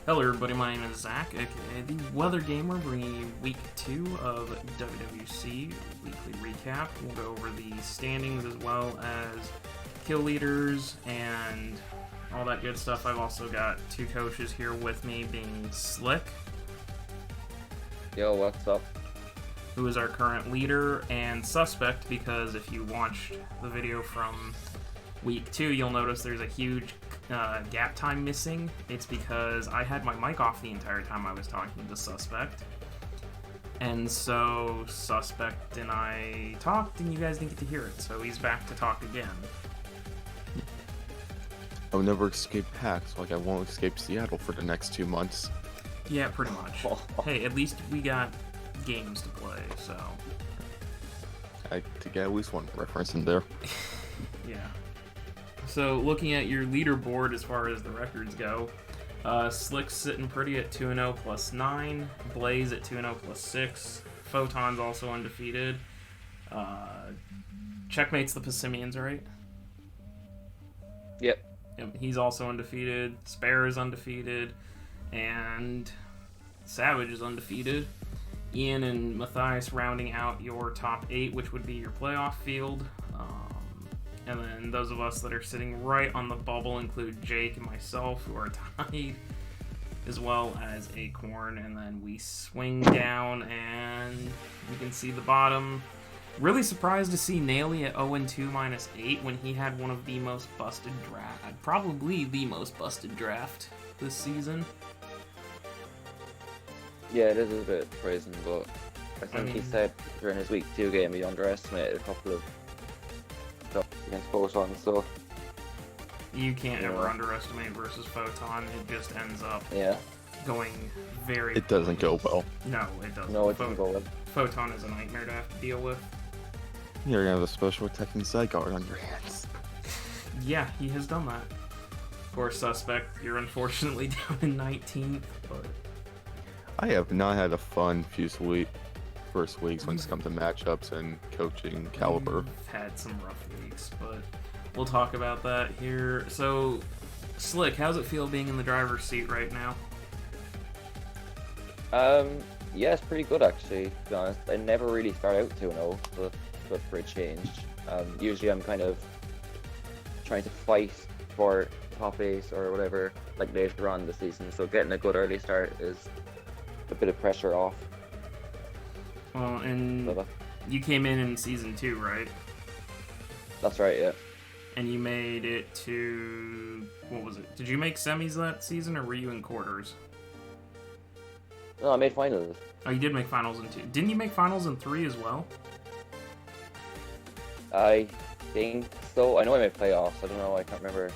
Hello everybody, my name is Zach, aka the Weather Gamer, bringing you week 2 of WWC Weekly Recap. We'll go over the standings as well as kill leaders and all that good stuff. I've also got two coaches here with me, being Slick, Yo, what's up? who is our current leader, and Suspect, because if you watched the video from week 2, you'll notice there's a huge gap time missing. It's because I had my mic off the entire time I was talking to Suspect. And so Suspect and I talked, and you guys didn't get to hear it, so he's back to talk again. I'll never escape hacks, like I won't escape Seattle for the next 2 months. Yeah, pretty much. Hey, at least we got games to play, so... To get at least one reference in there. Yeah. So, looking at your leaderboard as far as the records go, Slick's sitting pretty at 2-0 plus 9, Blaze at 2-0 plus 6, Photon's also undefeated, Checkmate's the Pessimians, right? Yep. Yep, he's also undefeated, Spare is undefeated, and Savage is undefeated. Ian and Matthias rounding out your top 8, which would be your playoff field. And then those of us that are sitting right on the bubble include Jake and myself, who are tied, as well as Acorn. And then we swing down, and you can see the bottom. Really surprised to see Naily at 0-2 minus 8 when he had one of the most busted draft, probably the most busted draft this season. Yeah, it is a bit surprising, but I think he said during his week 2 game he underestimated a couple of stuff against Photon, so... You can't ever underestimate versus Photon. It just ends up going very... It doesn't go well. No, it doesn't. No, it doesn't go well. Photon is a nightmare to have to deal with. You're gonna have a special attacking Zygarde on your hands. Yeah, he has done that. Of course, Suspect, you're unfortunately down in 19th, but... I have not had a fun first weeks when it's come to matchups and coaching caliber. We've had some rough weeks, but we'll talk about that here. So, Slick, how's it feel being in the driver's seat right now? Yeah, it's pretty good actually, to be honest. I never really start out 2-0, so it's good for a change. Usually I'm kind of trying to fight for top 8 or whatever, like later on in the season, so getting a good early start is a bit of pressure off. Well, and you came in season 2, right? That's right, yeah. And you made it to... what was it? Did you make semis that season, or were you in quarters? No, I made finals. Oh, you did make finals in 2. Didn't you make finals in 3 as well? I think so. I know I made playoffs. I don't know. I can't remember.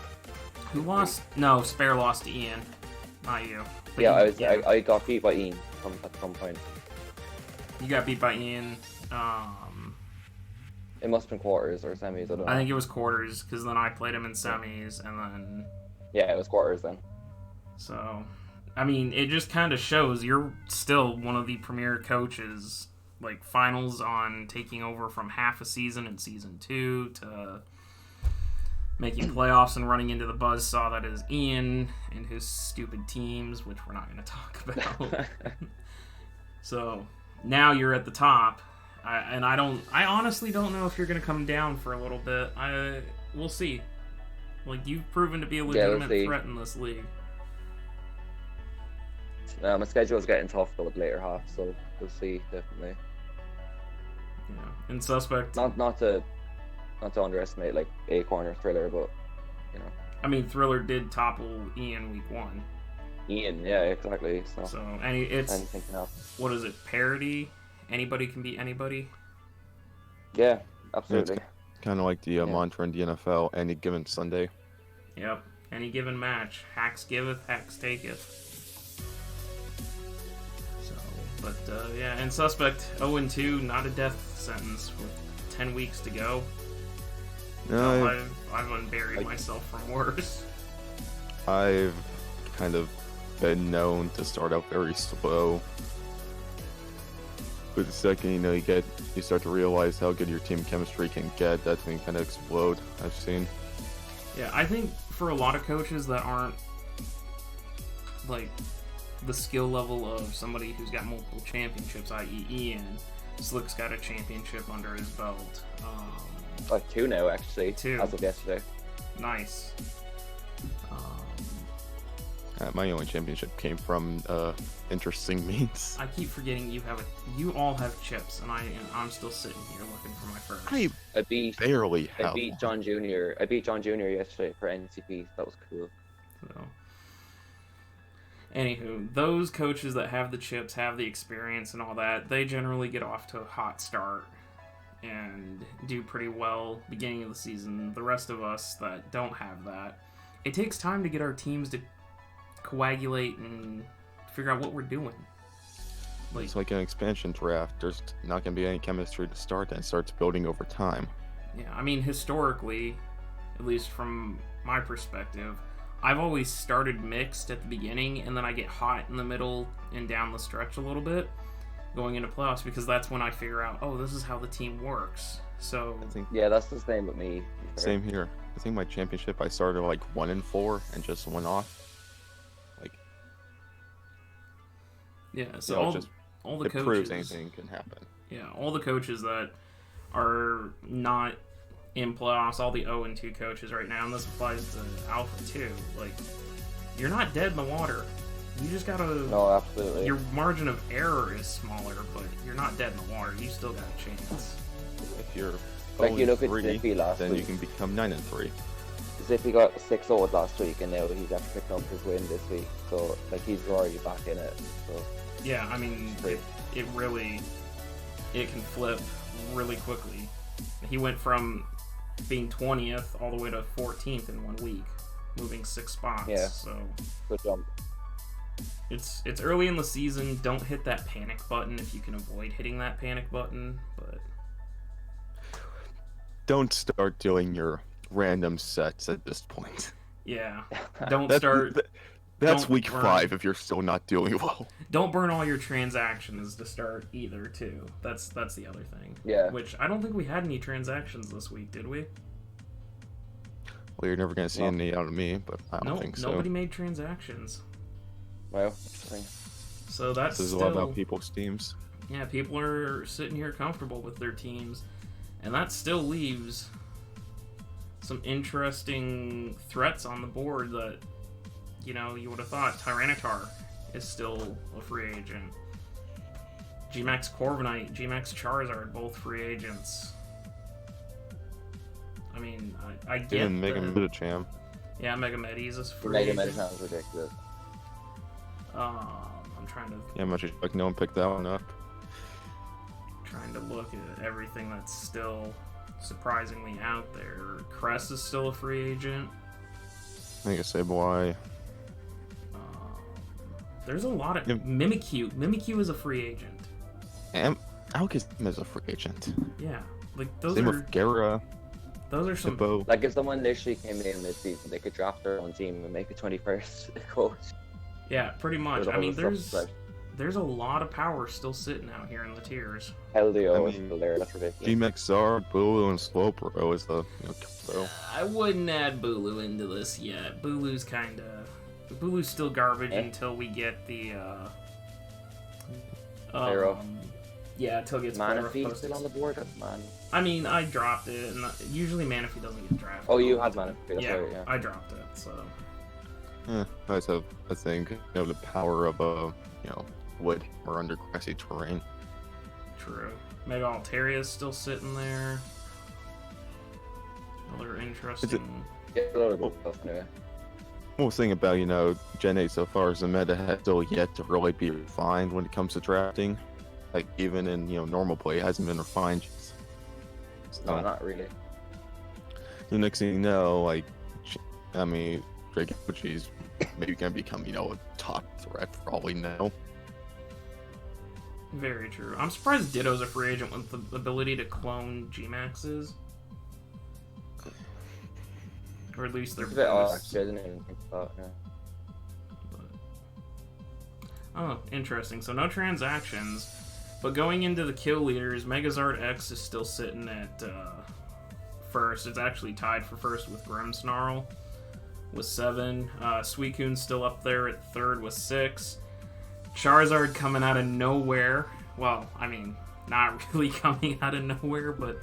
Who lost? No, Spare lost to Ian. Not you. But Yeah, you, I got beat by Ian at some point. You got beat by Ian. It must have been quarters or semis. I don't know. I think it was quarters, because then I played him in semis, and then... Yeah, it was quarters then. So, I mean, it just kind of shows you're still one of the premier coaches. Like, finals on taking over from half a season in season 2 to making playoffs and running into the buzzsaw that is Ian and his stupid teams, which we're not going to talk about. So, now you're at the top. I honestly don't know if you're going to come down for a little bit. We'll see. Like, you've proven to be a legitimate threat in this league. My schedule's getting tough for the later half, so we'll see, definitely. Yeah. And Suspect... Not to underestimate, like, Acorn or Thriller, but, you know. I mean, Thriller did topple Ian week 1. Ian, yeah, exactly. So it's... anything can happen. What is it? Parity? Anybody can beat anybody? Yeah, absolutely. It's kind of like the mantra in the NFL, any given Sunday. Yep. Any given match. Hacks giveth, hacks taketh. So, but, yeah. And Suspect, 0-2, not a death sentence with 10 weeks to go. No, I've unburied myself from worse. I've kind of been known to start out very slow. But the second you start to realize how good your team chemistry can get, that's when you kind of explode, I've seen. Yeah, I think for a lot of coaches that aren't like the skill level of somebody who's got multiple championships, i.e. Ian. Slick's got a championship under his belt. Like 2 now, actually. 2. As of yesterday. Nice. My only championship came from interesting means. I keep forgetting you all have chips, and I'm still sitting here looking for my first. I barely have. I beat John Jr. Yesterday for NCP. That was cool. So, anywho, those coaches that have the chips, have the experience and all that, they generally get off to a hot start and do pretty well beginning of the season. The rest of us that don't have that, it takes time to get our teams to coagulate and figure out what we're doing. It's like an expansion draft. There's not going to be any chemistry to start, and it starts building over time. Yeah, I mean, historically, at least from my perspective, I've always started mixed at the beginning, and then I get hot in the middle and down the stretch a little bit going into playoffs, because that's when I figure out, oh, this is how the team works. So yeah, that's the same with me. Same here. I think my championship, I started like 1-4 and just went off. Yeah, so all the it coaches proves anything can happen. Yeah, all the coaches that are not in playoffs, all the 0-2 coaches right now, and this applies to Alpha too. Like, you're not dead in the water. You just gotta. No, absolutely. Your margin of error is smaller, but you're not dead in the water. You still got a chance. If you're like, you look at 3, Zippy last then week. you can become 9-3. Zippy got 6-0 last week, and now he's after picking up his win this week. So, like, he's already back in it. So. Yeah, I mean, it really can flip really quickly. He went from being 20th all the way to 14th in 1 week, moving 6 spots. Yeah. So good jump. It's early in the season. Don't hit that panic button if you can avoid hitting that panic button. But don't start doing your random sets at this point. Yeah, don't start. That's week 5 if you're still not doing well. Don't burn all your transactions to start either, too. That's the other thing. Yeah. Which I don't think we had any transactions this week, did we? Well, you're never going to see any out of me, but I don't think so. Nobody made transactions. Well, so that's this is all about people's teams. Yeah, people are sitting here comfortable with their teams, and that still leaves some interesting threats on the board that, you know, you would have thought Tyranitar is still a free agent. G-Max Corviknight, G-Max Charizard, both free agents. I mean, I get even Mega Metacham. Yeah, Mega Medis is free Mega agent. Metacham is ridiculous. I'm trying to... Yeah, much like no one picked that one up. Trying to look at everything that's still surprisingly out there. Cress is still a free agent. I think I say why. There's a lot of Mimikyu. Mimikyu is a free agent. And Alakazam is a free agent. Yeah, like those Same are. with Gara. Those are some. Hippo. Like, if someone literally came in mid-season, they could draft their own team and make a 21st coach. Yeah, pretty much. I mean, there's there's a lot of power still sitting out here in the tiers. LDO is still there. That's ridiculous. G-Max Zard, Bulu, and Slowbro is the combo. I wouldn't add Bulu into this yet. Bulu's still garbage until we get the Pyro. Yeah, until it gets Manaphy still on the board? Man. I mean, I dropped it, and usually Manaphy doesn't get drafted. Oh, you had Manaphy. That's Yeah, right, yeah. I dropped it, so. I just have a thing, the power of wood or under grassy terrain. True. Mega Alteria's still sitting there. Another interesting. Yeah, a lot of good stuff anyway. One thing about, Gen 8 so far is the meta has still yet to really be refined when it comes to drafting. Like, even in, normal play, it hasn't been refined yet. No, not really. The next thing you know, Dragochi's maybe going to become, a top threat for all we know. Very true. I'm surprised Ditto's a free agent with the ability to clone G-Maxes. Or at least they're It's a bit odd, boosts. actually. I didn't even think about it. Oh, interesting. So no transactions. But going into the kill leaders, Megazord X is still sitting at first. It's actually tied for first with Grimmsnarl with 7. Suicune's still up there at 3rd with 6. Charizard coming out of nowhere. Well, I mean, not really coming out of nowhere, but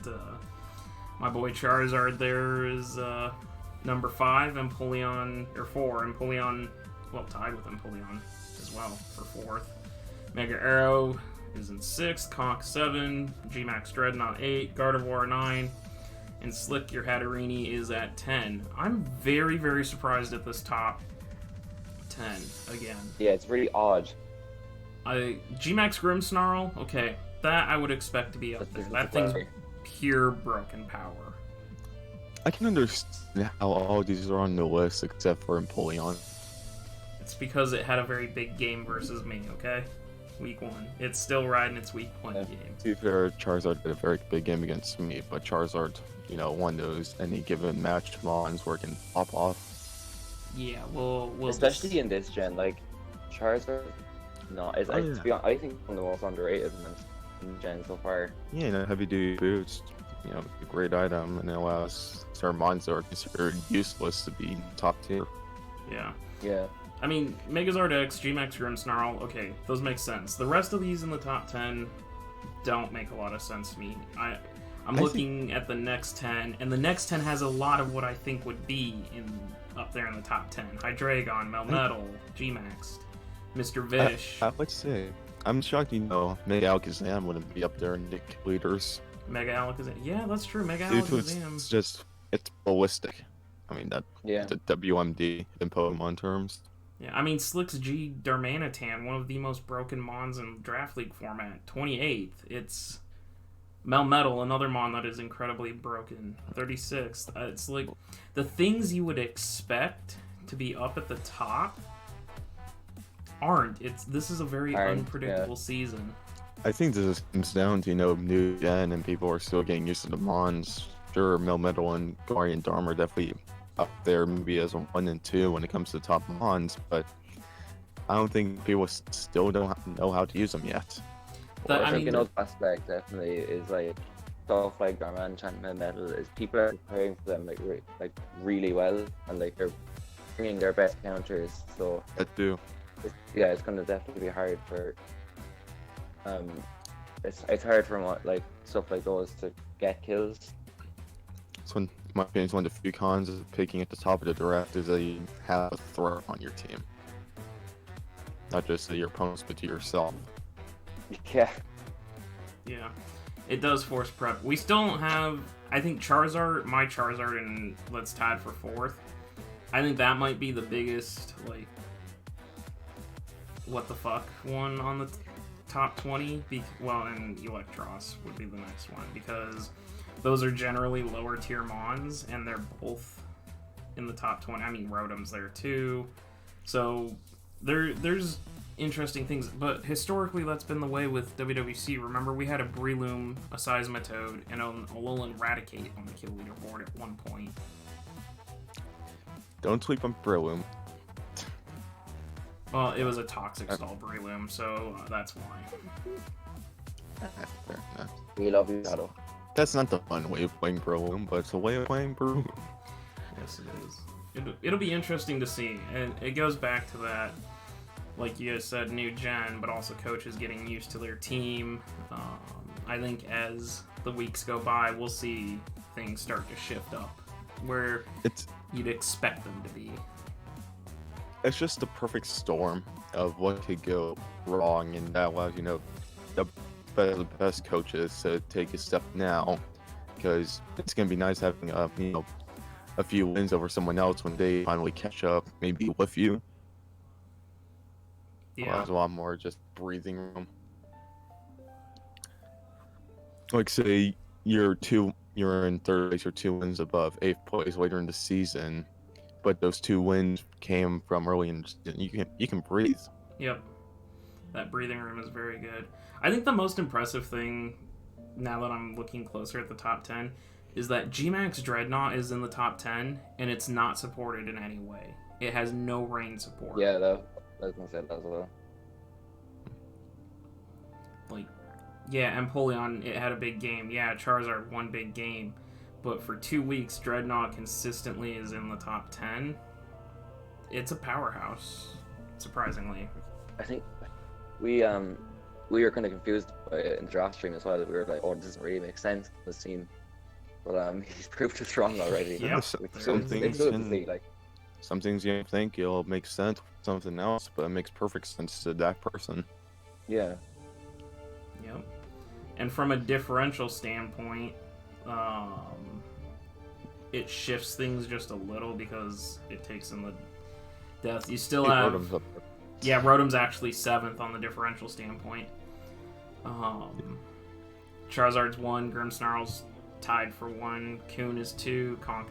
my boy Charizard there is number 5, Empoleon, or 4, Empoleon, well, tied with Empoleon as well for 4th. Mega Arrow is in 6th, Conk 7, G-Max Dreadnought 8, Gardevoir 9, and Slick Your Hatterini is at 10. I'm very, very surprised at this top 10 again. Yeah, it's really odd. G-Max Grimmsnarl, okay, that I would expect to be up there. That thing's pure broken power. I can understand how all these are on the list except for Empoleon. It's because it had a very big game versus me, okay? Week 1. It's still riding its week 1 game. To be fair, Charizard did a very big game against me, but Charizard, won those any given match Mons where it can pop off. Yeah, we'll especially in this gen, like Charizard. No, to be honest, I think one of the most underrated in gen so far. Yeah, heavy duty boots, a great item, and it allows certain mons that are considered useless to be top tier. Yeah. Yeah. I mean, Megazord X, G-Max Grimmsnarl, okay, those make sense. The rest of these in the top 10 don't make a lot of sense to me. I'm looking at the next 10, and the next 10 has a lot of what I think would be up there in the top 10. Hydreigon, Melmetal, G-Max, Mr. Vish. I would say, I'm shocked, Mega Alakazam wouldn't be up there in the leaders. Mega Alakazam, yeah, that's true. Mega Alakazam. It's ballistic. I mean, yeah. The WMD in Pokemon terms. Yeah, I mean, Slick's G Darmanitan, one of the most broken Mons in Draft League format, 28th. It's Melmetal, another Mon that is incredibly broken, 36th. It's like the things you would expect to be up at the top aren't. This is a very unpredictable season. I think this comes down to, new gen and people are still getting used to the Mons. Sure, Melmetal and Guardian Darm are definitely up there maybe as a 1 and 2 when it comes to top Mons, but I don't think people still don't know how to use them yet. Well, I think another aspect definitely is like stuff like Darmanitan and Melmetal is people are preparing for them like really well, and like they're bringing their best counters. So that too. It's going to definitely be hard for it's hard for stuff like those to get kills. So in my opinion, it's one of the few cons of picking at the top of the draft is that you have a threat on your team. Not just to your opponents, but to yourself. Yeah. Yeah. It does force prep. We still don't have, I think Charizard, my Charizard, and let's tied for 4th. I think that might be the biggest, what the fuck one on the top 20. And Electros would be the next one, because those are generally lower tier Mons, and they're both in the top 20. I mean, Rotom's there too. So there's interesting things, but historically that's been the way with WWC. Remember, we had a Breloom, a Seismitoad, and a Alolan Raticate on the kill leaderboard at one point. Don't sleep on Breloom. Well, it was a toxic stall Breloom, so that's why. Fair enough. We love you, Shadow. That's not the fun way of playing Breloom, but it's a way of playing Breloom. Yes, it is. It'll be interesting to see, and it goes back to that, like you guys said, new gen, but also coaches getting used to their team. I think as the weeks go by, we'll see things start to shift up where you'd expect them to be. It's just the perfect storm of what could go wrong, and that allows the best coaches to take a step now, because it's gonna be nice having a few wins over someone else when they finally catch up, maybe with you. Yeah, there's a lot more just breathing room. Like, say you're in 3rd place or 2 wins above 8th place later in the season, but those 2 wins came from early in the season. You can breathe. Yep, that breathing room is very good. I think the most impressive thing, now that I'm looking closer at the top 10, is that G-Max Dreadnought is in the top 10, and it's not supported in any way. It has no rain support. Yeah, I was gonna say that as well. Empoleon, it had a big game. Yeah, Charizard, one big game. But for 2 weeks, Dreadnought consistently is in the top 10. it's a powerhouse, surprisingly. I think we were kind of confused by it in the draft stream as well. That we were like, oh, it doesn't really make sense this team, but he's proved us wrong already. Yep. Some It's things good to can- see, like. Some things you don't think it'll make sense with something else, but it makes perfect sense to that person. Yeah. Yep. And from a differential standpoint, it shifts things just a little because it takes in the death. You still Hey, have... Rotom's up there. Yeah, Rotom's actually 7th on the differential standpoint. Charizard's 1, Grimmsnarl's tied for 1, Coon is 2, Conk,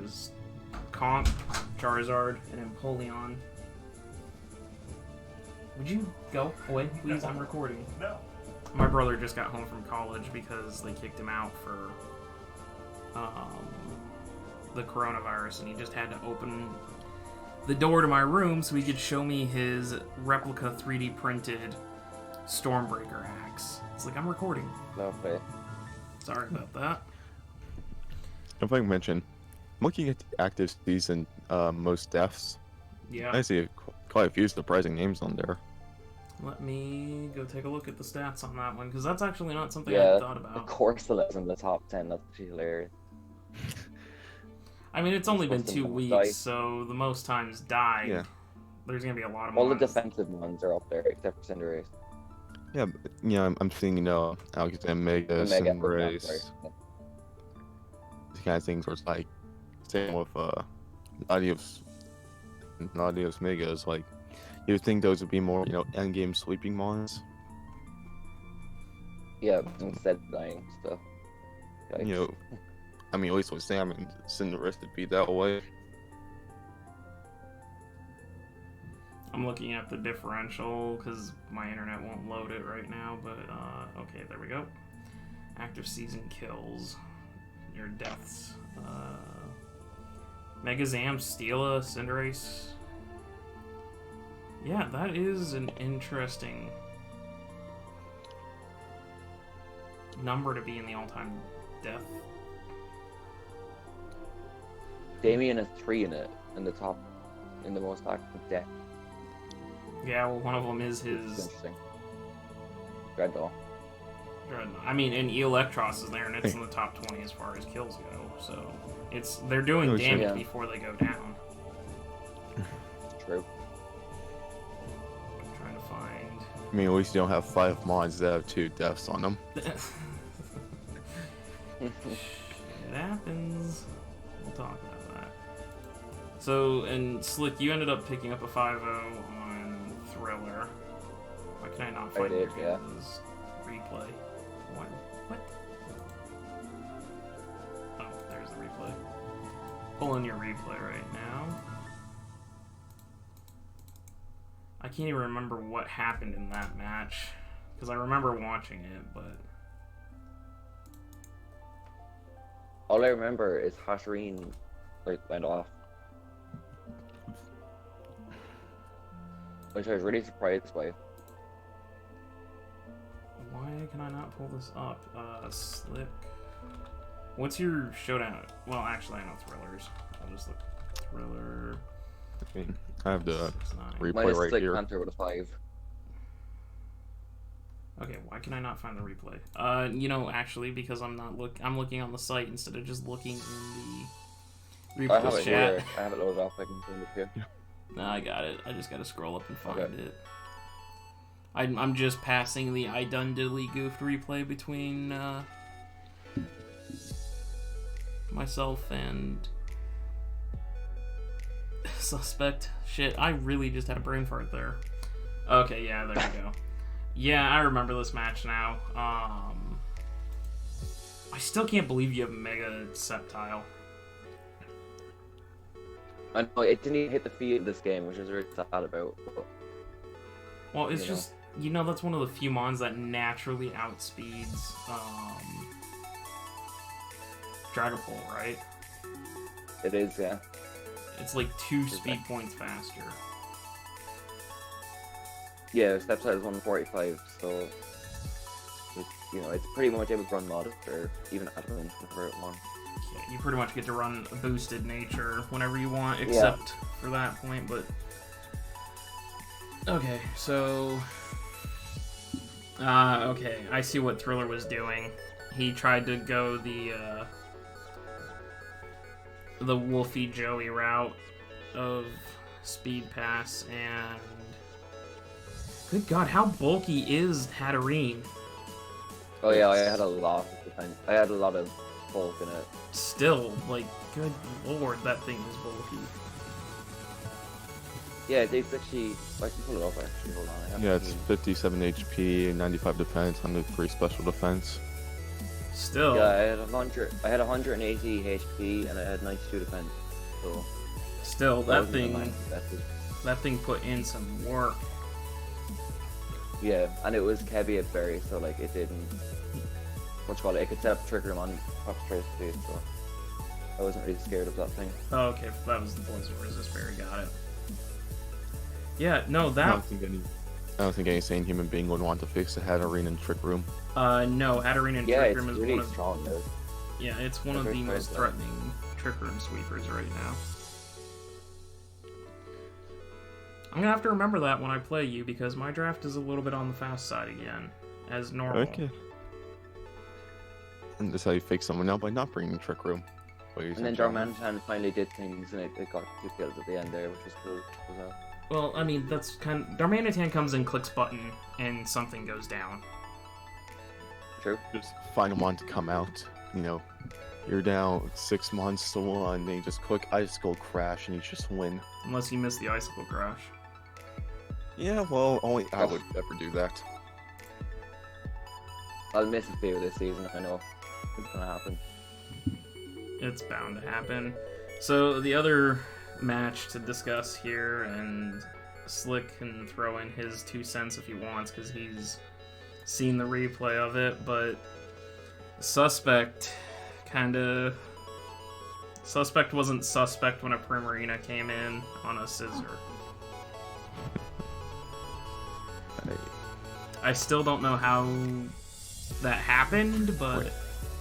Charizard, and Empoleon. Would you go away, please? I'm recording. No. My brother just got home from college because they kicked him out for the coronavirus, and he just had to open the door to my room so he could show me his replica 3D printed Stormbreaker axe. It's like, I'm recording. Lovely. Sorry about that. If I can mention, looking at the active season most deaths, Yeah. I see quite a few surprising names on there. Let me go take a look at the stats on that one, because that's actually not something Yeah, I thought of about. course, the in the top 10. That's actually hilarious. I mean, it's only been Supposed 2 to weeks, die. so the most times died. Yeah. There's going to be a lot of All the ones. defensive ones are up there, except for Cinderace. Yeah, but, I'm seeing, Alexander Mega, Omega, Cinderace, sorry. these kind of things where it's like, same with Adios Mega is like, you would think those would be more, endgame sleeping mons. Yeah, instead of dying stuff. Yikes. At least with Sam and Cinderace it'd be that way. I'm looking at the differential because my internet won't load it right now, but okay, there we go. Active season kills. Your deaths. Megazam, Steela, Cinderace. Yeah, that is an interesting number to be in the all-time death. Damien has 3 in it, in the most active death. Yeah, well, one of them is It's his interesting. Dreadnought. Dreadnought. I mean, and Electros is there, and it's in the top 20 as far as kills go. So they're doing Oh, sure. damage Yeah. before they go down. True. I'm trying to find. At least you don't have 5 mods that have 2 deaths on them. It happens. We'll talk about that. So, and Slick, you ended up picking up a 5-0 on Thriller. Why can I not I find did, your yeah. guys' replay? What? Oh, there's the replay. Pulling your replay right now. I can't even remember what happened in that match, because I remember watching it, but... All I remember is Hashreen went off. Which I was really surprised by. Why can I not pull this up? Slick. What's your showdown? Well, actually, I know Thrillers. I'll just look. Thriller. I have the 6-9. Mine replay is right Slick here. Panther with a 5. Okay, why can I not find the replay? Actually, because I'm looking on the site instead of just looking in the I have replay it chat. here. I have it loaded up. I can send it to you. No, I got it. I just gotta scroll up and find Okay. it. I'm just passing the I done diddly goofed replay between myself and suspect. Shit, I really just had a brain fart there. Okay, yeah, there we go. Yeah, I remember this match now. I still can't believe you have Mega Sceptile. I know it didn't even hit the field this game, which is really sad about. But, Well, it's You know. just, that's one of the few mons that naturally outspeeds Dragapult, right? it is, yeah. It's like 2 speed points faster. Yeah, Stepside is 145, so it's pretty much able to run mod or even admin whenever it wants. Yeah, you pretty much get to run a boosted nature whenever you want, except for that point, but Okay, so... okay, I see what Thriller was doing. He tried to go the Wolfie Joey route of Speed Pass, and... Good God, how bulky is Hatterene? Oh yeah, I had a lot of defense. I had a lot of bulk in it. Still, like, good lord, that thing is bulky. Yeah, it's actually. I can pull it up actually. Hold on. I have Yeah, it's 57 HP, 95 defense, 103 special defense. Still. Yeah, I had 100. I had 180 HP and I had 92 defense. So. Still, that thing put in some work. Yeah, and it was heavy at berry, so like it didn't. What's it called? It could set up trigger him on top straight speed, so I wasn't really scared of that thing. Oh, okay, that was the poison resist berry. Got it. Yeah, no, that. I don't think any sane human being would want to face the Hatterene and Trick Room. No, Hatterene and Trick Room is really one of. strong though. Yeah, it's one of the most threatening Trick Room sweepers right now. I'm gonna have to remember that when I play you, because my draft is a little bit on the fast side again, as normal. Okay. And that's how you fake someone out, by not bringing Trick Room. And then Darmanitan finally did things, and it got 2 kills at the end there, which was cool as well. Well, I mean, that's kind of... Darmanitan comes in, clicks button, and something goes down. True. Just find one to come out, you know. You're down 6 months to 1, then you just click Icicle Crash, and you just win. Unless you miss the Icicle Crash. Yeah, well, only I would ever do that. I'll miss a few this season, I know. It's gonna happen. It's bound to happen. So, the other match to discuss here, and Slick can throw in his 2 cents if he wants, because he's seen the replay of it, but Suspect wasn't suspect when a Primarina came in on a scissor. I still don't know how that happened, but...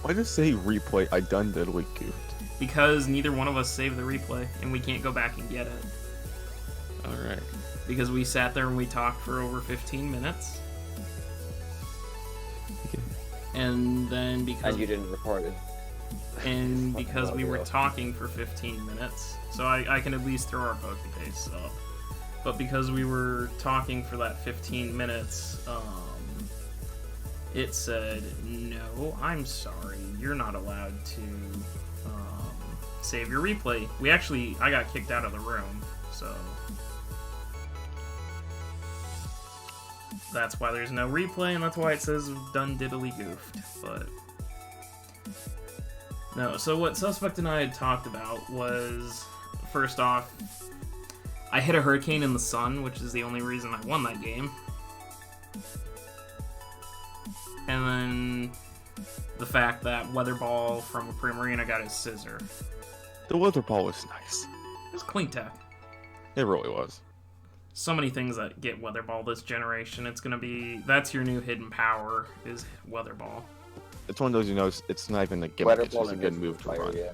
Why does it say replay? I done diddly goofed. Because neither one of us saved the replay, and we can't go back and get it. Alright. Because we sat there and we talked for over 15 minutes. Okay. And then because... And you didn't record it. And because we were talking for 15 minutes. So I can at least throw our Pokepaste up. But because we were talking for that 15 minutes, it said, no, I'm sorry, you're not allowed to save your replay. I got kicked out of the room, so that's why there's no replay, and that's why it says done diddly goofed, but no. So what Suspect and I had talked about was, first off, I hit a Hurricane in the sun, which is the only reason I won that game. And then the fact that Weather Ball from a Primarina got his scissor. The Weather Ball was nice. It was clean tech. It really was. So many things that get Weather Ball this generation. It's gonna be... That's your new hidden power, is Weather Ball. It's one of those, you know, it's not even a gimmick, Weather it's Ball just a and good Mystic move to Fire, run. yeah.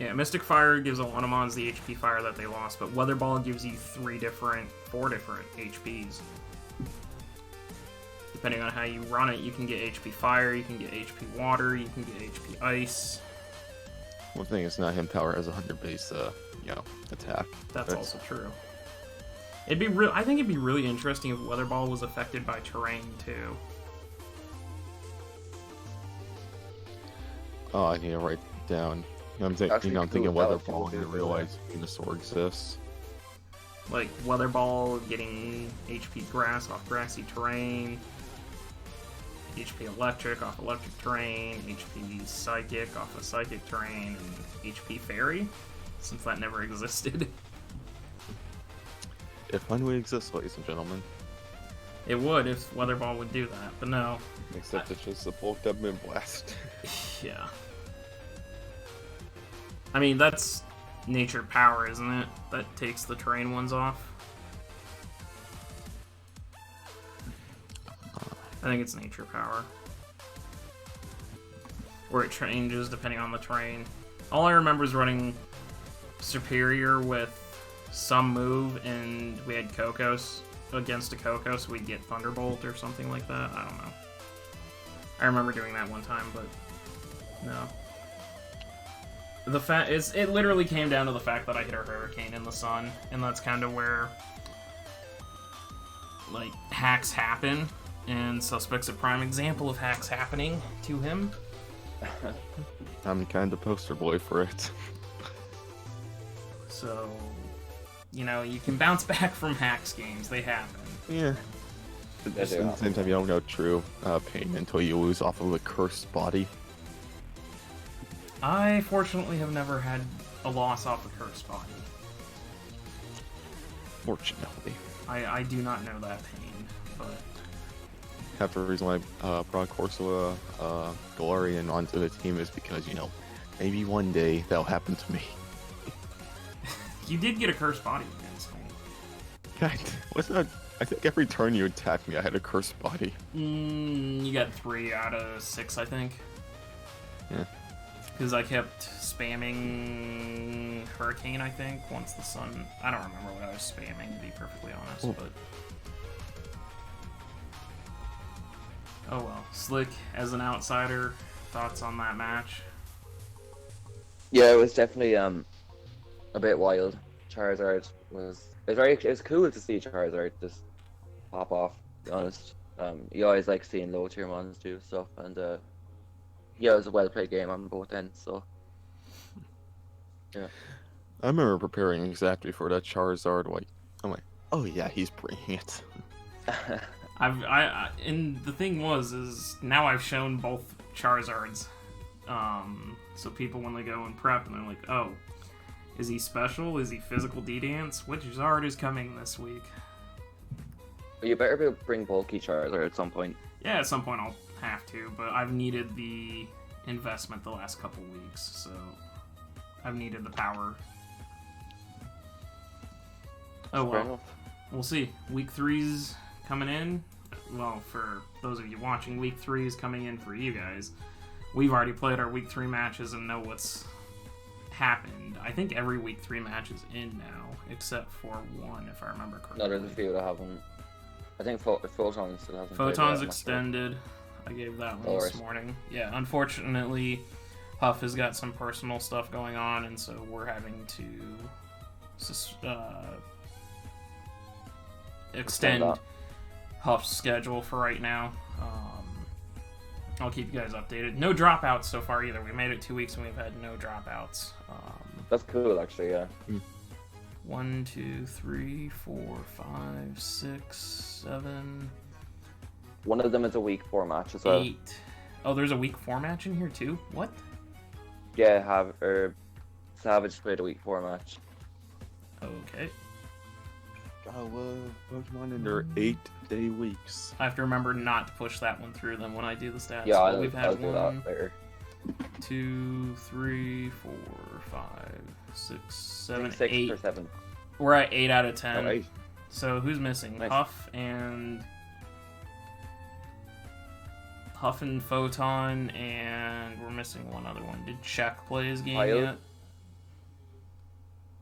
Yeah, Mystic Fire gives a lot of mons the HP fire that they lost, but Weather Ball gives you 4 different HPs. Depending on how you run it, you can get HP Fire, you can get HP Water, you can get HP Ice. One thing is not him power has 100 base, you know, attack. That's also true. I think it'd be really interesting if Weather Ball was affected by terrain too. Oh, I need to write it down. I'm thinking Weather Ball and I realize Venusaur exists. Like Weather Ball getting HP Grass off grassy terrain, HP Electric off electric terrain, HP Psychic off of psychic terrain, and HP Fairy, since that never existed. If only exists, ladies and gentlemen. It would if Weather Ball would do that, but no. Except it's just a bulked up Moonblast. Yeah. I mean, that's nature power, isn't it? That takes the terrain ones off. I think it's nature power. Or it changes depending on the terrain. All I remember is running Superior with some move, and we had Kokos against a Koko, so we'd get Thunderbolt or something like that. I don't know. I remember doing that one time, but no. It literally came down to the fact that I hit a Hurricane in the sun, and that's kind of where like hacks happen, and Suspect's a prime example of hacks happening to him. I'm kind of poster boy for it. So, you know, you can bounce back from hacks games. They happen. Yeah. At the same time, you don't know true pain until you lose off of a cursed body. I fortunately have never had a loss off a cursed body. Fortunately. I do not know that pain, but... Half the reason why I brought Corsola Galarian onto the team is because, you know, maybe one day that'll happen to me. You did get a cursed body against me. God, what's that? I think every turn you attacked me, I had a cursed body. You got 3 out of 6, I think. Yeah. Because I kept spamming Hurricane, I think, once the sun... I don't remember what I was spamming, to be perfectly honest, but... Oh well. Slick, as an outsider, thoughts on that match? Yeah, it was definitely a bit wild. Charizard it was cool to see Charizard just pop off, to be honest. You always like seeing low tier mons do stuff, and yeah, it was a well played game on both ends, so yeah. I remember preparing exactly for that Charizard, I'm like, oh yeah, he's bringing it. And the thing is now I've shown both Charizards, so people when they go and prep and they're like, oh, is he special? Is he physical D-Dance? Which Zard is coming this week? You better bring bulky Charizard at some point. Yeah, at some point I'll have to, but I've needed the investment the last couple weeks, so I've needed the power. Oh well, we'll see. Week 3's coming in. Well, for those of you watching, Week 3 is coming in for you guys. We've already played our Week 3 matches and know what's happened. I think every Week 3 match is in now, except for one, if I remember correctly. No, there's a few that haven't. I think Photon still hasn't. Photon's extended. I gave that one this morning. Yeah, unfortunately, Huff has got some personal stuff going on, and so we're having to extend Huff's schedule for right now. I'll keep you guys updated. No dropouts so far either. We made it 2 weeks and we've had no dropouts. That's cool, actually. Yeah. 1, 2, 3, 4, 5, 6, 7. One of them is a week 4 match as well. 8. Oh, there's a week 4 match in here too? What? Yeah, Savage played a week 4 match. Okay. I love Pokemon in their 8-day weeks. I have to remember not to push that one through then when I do the stats. Yeah, But we've had I'll do that later. 2, 3, 4, 5, 6, 7, 6 8. or 7. We're at 8 out of 10. Oh, 8. So who's missing? Nice. Huff and Photon, and we're missing one other one. Did Shaq play his game Kyle?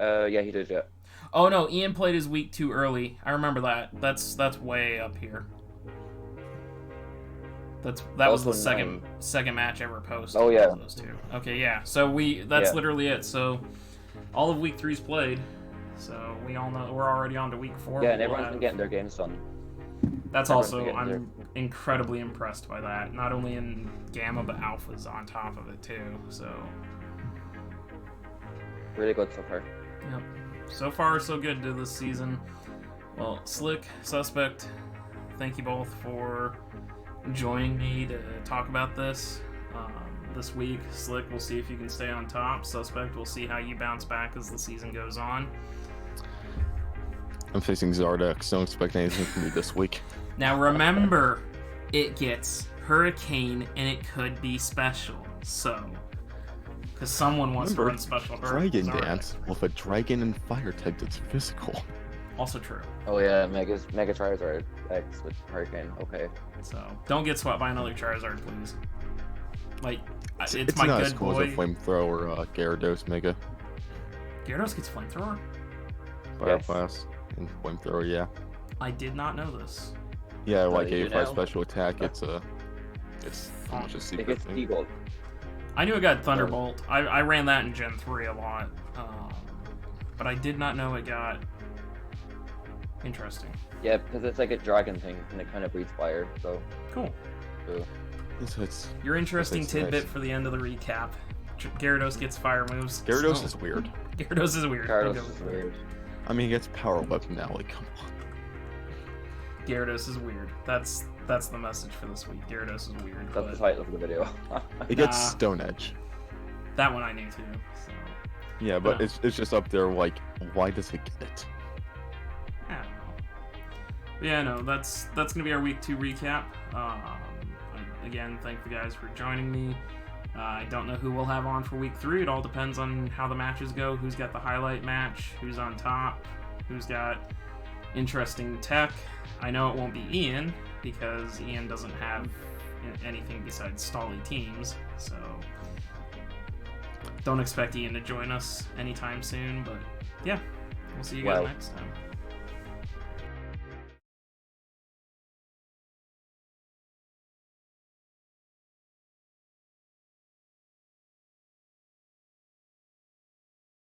yet? Yeah, he did, yeah. Oh no, Ian played his week too early. I remember that. That's way up here. That was the second match ever posted. Oh, yeah. Those two. Okay, yeah. So that's literally it. So all of week 3's played. So we all know we're already on to week 4. Yeah, and everyone's been getting their games done. That's also, I'm incredibly impressed by that. Not only in Gamma, but Alpha's on top of it too. So Really good so far. yep. So far, so good to this season. Well, Slick, Suspect, thank you both for joining me to talk about this week. Slick, we'll see if you can stay on top. Suspect, we'll see how you bounce back as the season goes on. I'm facing Zardex. Don't expect anything from me this week. Now remember, it gets Hurricane and it could be special. So, because someone wants to run special Dragon Dance with a dragon and fire type that's physical. Also true. Oh yeah, Mega Charizard X with Hurricane. Okay. So don't get swept by another Charizard, please. Like, it's my not good as cool boy. as a flamethrower Gyarados Mega. Gyarados gets flamethrower. Yes. Fireblast, and Flamethrower, yeah. I did not know this. Yeah, like you 85 know. special attack, it's pretty much a It secret gets thing. T-Bolt. I knew it got Thunderbolt. I ran that in Gen 3 a lot. But I did not know it got... Interesting. Yeah, because it's like a dragon thing, and it kind of breathes fire, so... Cool. So it's Your interesting That's tidbit nice. for the end of the recap. Gyarados gets fire moves. Gyarados so- is weird. Gyarados is weird. Gyarados I'll go is with that. weird. I mean, he gets Power Whip now, like, come on. Gyarados is weird. That's the message for this week. Gyarados is weird. That's But the title of the video. It gets Nah. Stone Edge. that one I knew too. So Yeah, but Yeah. it's just up there, like, why does it get it? I don't know. But yeah, no, that's gonna be our week 2 recap. Again, thank the guys for joining me. I don't know who we'll have on for week 3. It all depends on how the matches go. Who's got the highlight match? Who's on top? Who's got interesting tech? I know it won't be Ian because Ian doesn't have anything besides stally teams. So don't expect Ian to join us anytime soon. But yeah, we'll see you guys Wow. next time.